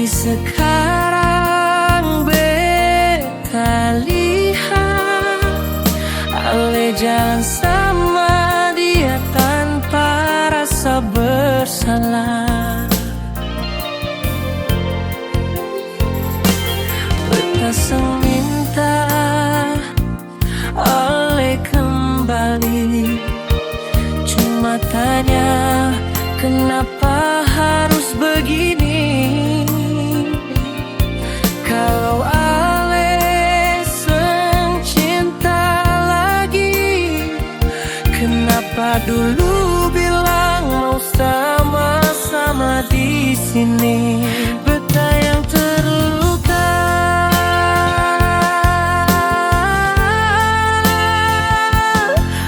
Tapi sekarang beta lihat Ale jalan sama dia tanpa rasa bersalah. Beta minta Ale kembali, cuma tanya kenapa harus begini. Kalau Ale cinta lagi, kenapa dulu bilang mau sama-sama di sini? Beta yang terluka,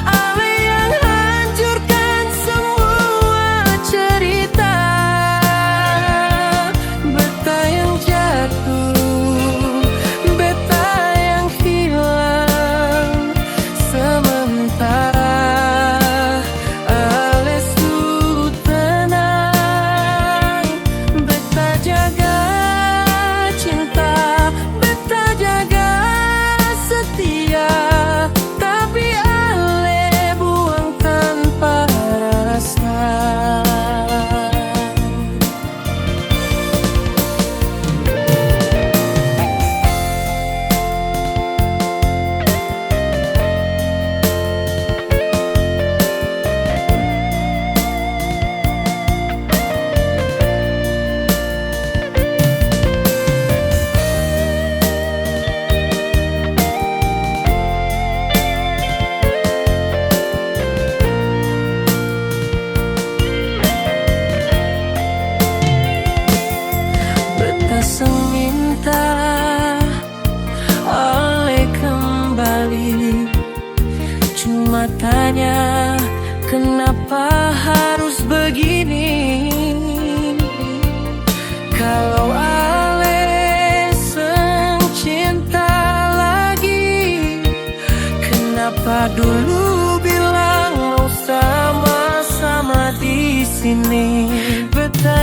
Ale yang hancurkan semua cerita. Beta yang jatuh, beta yang hilang sementara. Ale su tenang, beta jaga cinta, beta jaga setia. Tapi Ale buang tanpa rasa. Beta minta Ale kembali, cuma tanya kenapa harus begini. Kalau Ale cinta lagi, kenapa dulu bilang mau sama-sama di sini? Beta